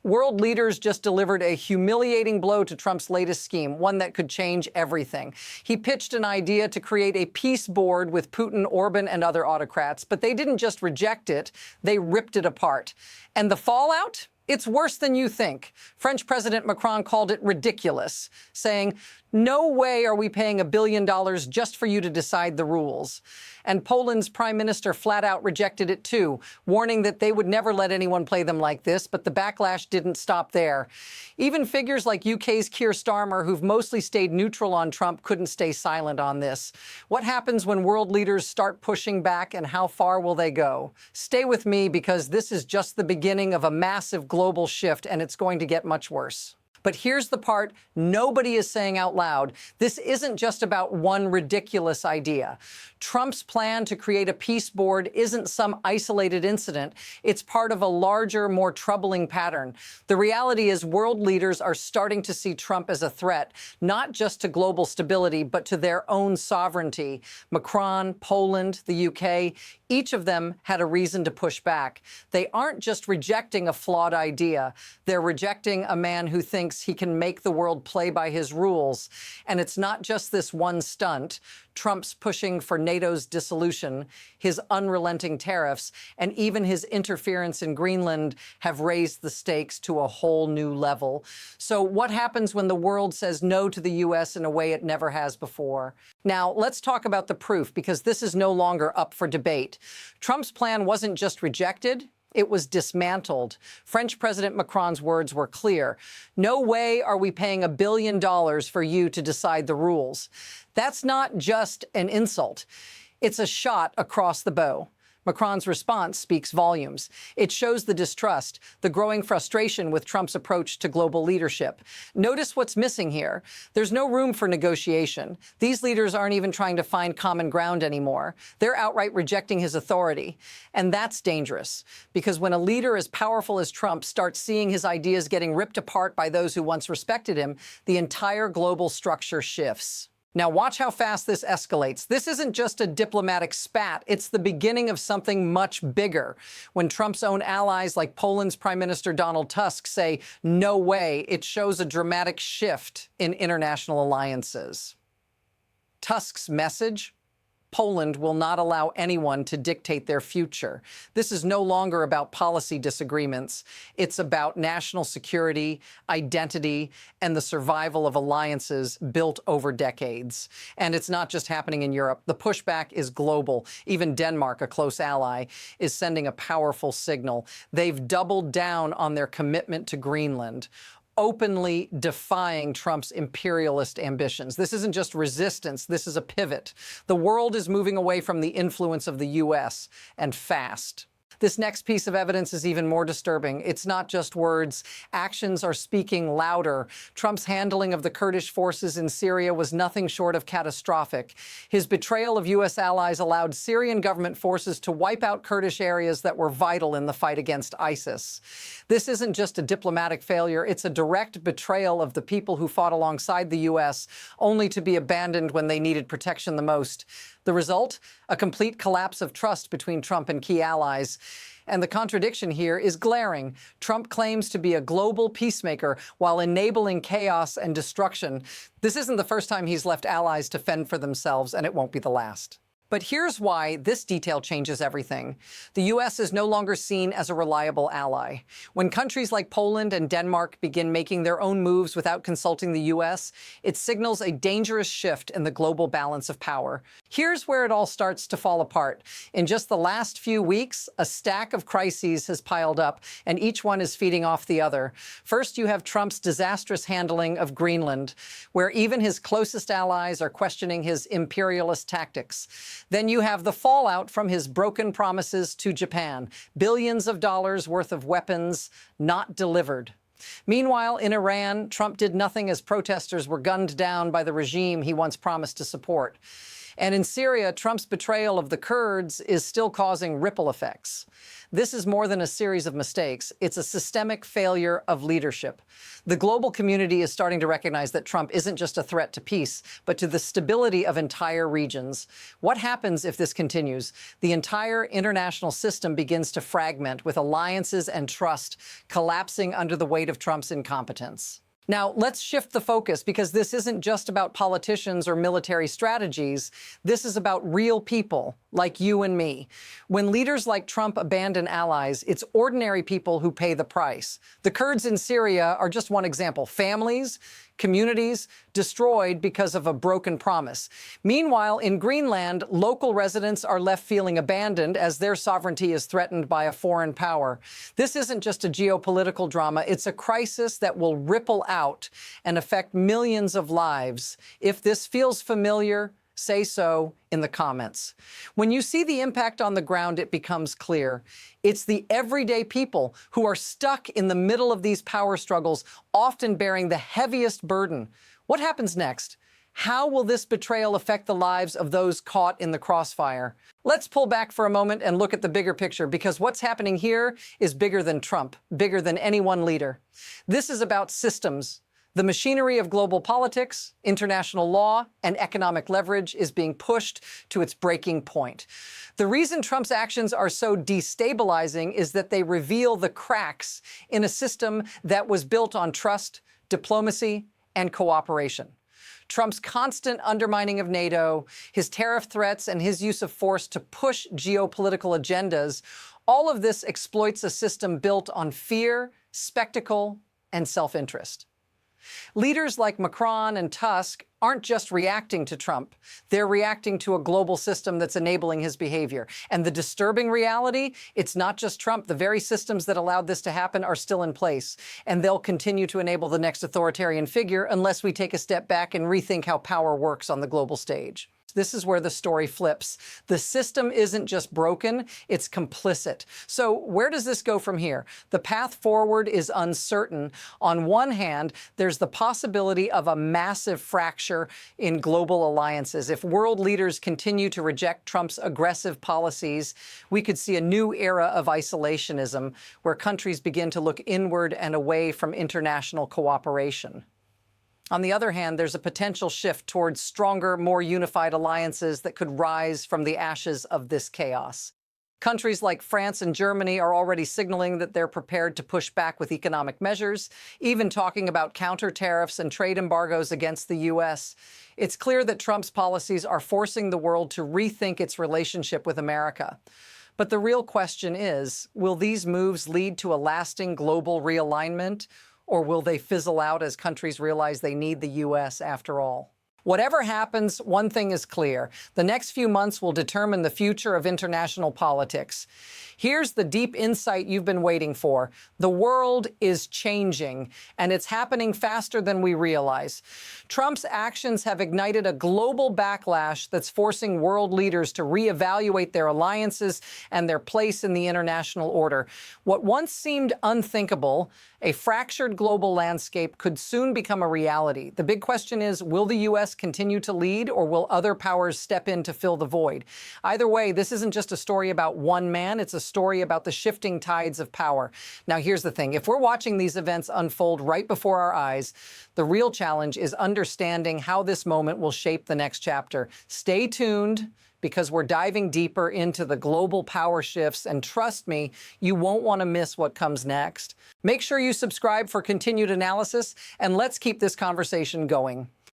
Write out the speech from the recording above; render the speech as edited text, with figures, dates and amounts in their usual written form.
World leaders just delivered a humiliating blow to Trump's latest scheme, one that could change everything. He pitched an idea to create a peace board with Putin, Orban, and other autocrats, but they didn't just reject it, they ripped it apart. And the fallout? It's worse than you think. French President Macron called it ridiculous, saying, "No way are we paying $1 billion just for you to decide the rules." And Poland's prime minister flat out rejected it too, warning that they would never let anyone play them like this, but the backlash didn't stop there. Even figures like UK's Keir Starmer, who've mostly stayed neutral on Trump, couldn't stay silent on this. What happens when world leaders start pushing back, and how far will they go? Stay with me, because this is just the beginning of a massive global shift, and it's going to get much worse. But here's the part nobody is saying out loud. This isn't just about one ridiculous idea. Trump's plan to create a peace board isn't some isolated incident. It's part of a larger, more troubling pattern. The reality is world leaders are starting to see Trump as a threat, not just to global stability, but to their own sovereignty. Macron, Poland, the UK, each of them had a reason to push back. They aren't just rejecting a flawed idea. They're rejecting a man who thinks he can make the world play by his rules. And it's not just this one stunt. Trump's pushing for NATO's dissolution, his unrelenting tariffs, and even his interference in Greenland have raised the stakes to a whole new level. So what happens when the world says no to the U.S. in a way it never has before? Now, let's talk about the proof, because this is no longer up for debate. Trump's plan wasn't just rejected, it was dismantled. French President Macron's words were clear. "No way are we paying $1 billion for you to decide the rules." That's not just an insult. It's a shot across the bow. Macron's response speaks volumes. It shows the distrust, the growing frustration with Trump's approach to global leadership. Notice what's missing here. There's no room for negotiation. These leaders aren't even trying to find common ground anymore. They're outright rejecting his authority. And that's dangerous, because when a leader as powerful as Trump starts seeing his ideas getting ripped apart by those who once respected him, the entire global structure shifts. Now watch how fast this escalates. This isn't just a diplomatic spat. It's the beginning of something much bigger. When Trump's own allies like Poland's Prime Minister Donald Tusk say, "No way," it shows a dramatic shift in international alliances. Tusk's message? Poland will not allow anyone to dictate their future. This is no longer about policy disagreements. It's about national security, identity, and the survival of alliances built over decades. And it's not just happening in Europe. The pushback is global. Even Denmark, a close ally, is sending a powerful signal. They've doubled down on their commitment to Greenland, openly defying Trump's imperialist ambitions. This isn't just resistance, this is a pivot. The world is moving away from the influence of the U.S., and fast. This next piece of evidence is even more disturbing. It's not just words. Actions are speaking louder. Trump's handling of the Kurdish forces in Syria was nothing short of catastrophic. His betrayal of U.S. allies allowed Syrian government forces to wipe out Kurdish areas that were vital in the fight against ISIS. This isn't just a diplomatic failure. It's a direct betrayal of the people who fought alongside the U.S., only to be abandoned when they needed protection the most. The result? A complete collapse of trust between Trump and key allies. And the contradiction here is glaring. Trump claims to be a global peacemaker while enabling chaos and destruction. This isn't the first time he's left allies to fend for themselves, and it won't be the last. But here's why this detail changes everything. The U.S. is no longer seen as a reliable ally. When countries like Poland and Denmark begin making their own moves without consulting the U.S., it signals a dangerous shift in the global balance of power. Here's where it all starts to fall apart. In just the last few weeks, a stack of crises has piled up, and each one is feeding off the other. First, you have Trump's disastrous handling of Greenland, where even his closest allies are questioning his imperialist tactics. Then you have the fallout from his broken promises to Japan, billions of dollars worth of weapons not delivered. Meanwhile, in Iran, Trump did nothing as protesters were gunned down by the regime he once promised to support. And in Syria, Trump's betrayal of the Kurds is still causing ripple effects. This is more than a series of mistakes. It's a systemic failure of leadership. The global community is starting to recognize that Trump isn't just a threat to peace, but to the stability of entire regions. What happens if this continues? The entire international system begins to fragment, with alliances and trust collapsing under the weight of Trump's incompetence. Now, let's shift the focus, because this isn't just about politicians or military strategies. This is about real people like you and me. When leaders like Trump abandon allies, it's ordinary people who pay the price. The Kurds in Syria are just one example. Families, communities destroyed because of a broken promise. Meanwhile, in Greenland, local residents are left feeling abandoned as their sovereignty is threatened by a foreign power. This isn't just a geopolitical drama. It's a crisis that will ripple out and affect millions of lives. If this feels familiar, say so in the comments. When you see the impact on the ground, it becomes clear. It's the everyday people who are stuck in the middle of these power struggles, often bearing the heaviest burden. What happens next? How will this betrayal affect the lives of those caught in the crossfire? Let's pull back for a moment and look at the bigger picture, because what's happening here is bigger than Trump, bigger than any one leader. This is about systems. The machinery of global politics, international law, and economic leverage is being pushed to its breaking point. The reason Trump's actions are so destabilizing is that they reveal the cracks in a system that was built on trust, diplomacy, and cooperation. Trump's constant undermining of NATO, his tariff threats, and his use of force to push geopolitical agendas, all of this exploits a system built on fear, spectacle, and self-interest. Leaders like Macron and Tusk aren't just reacting to Trump. They're reacting to a global system that's enabling his behavior. And the disturbing reality, it's not just Trump. The very systems that allowed this to happen are still in place. And they'll continue to enable the next authoritarian figure unless we take a step back and rethink how power works on the global stage. This is where the story flips. The system isn't just broken, it's complicit. So where does this go from here? The path forward is uncertain. On one hand, there's the possibility of a massive fracture in global alliances. If world leaders continue to reject Trump's aggressive policies, we could see a new era of isolationism, where countries begin to look inward and away from international cooperation. On the other hand, there's a potential shift towards stronger, more unified alliances that could rise from the ashes of this chaos. Countries like France and Germany are already signaling that they're prepared to push back with economic measures, even talking about counter tariffs and trade embargoes against the U.S. It's clear that Trump's policies are forcing the world to rethink its relationship with America. But the real question is, will these moves lead to a lasting global realignment? Or will they fizzle out as countries realize they need the U.S. after all? Whatever happens, one thing is clear. The next few months will determine the future of international politics. Here's the deep insight you've been waiting for. The world is changing, and it's happening faster than we realize. Trump's actions have ignited a global backlash that's forcing world leaders to reevaluate their alliances and their place in the international order. What once seemed unthinkable, a fractured global landscape, could soon become a reality. The big question is, will the U.S. continue to lead, or will other powers step in to fill the void? Either way, this isn't just a story about one man, it's a story about the shifting tides of power. Now, here's the thing. If we're watching these events unfold right before our eyes, the real challenge is understanding how this moment will shape the next chapter. Stay tuned, because we're diving deeper into the global power shifts, and trust me, you won't want to miss what comes next. Make sure you subscribe for continued analysis, and let's keep this conversation going.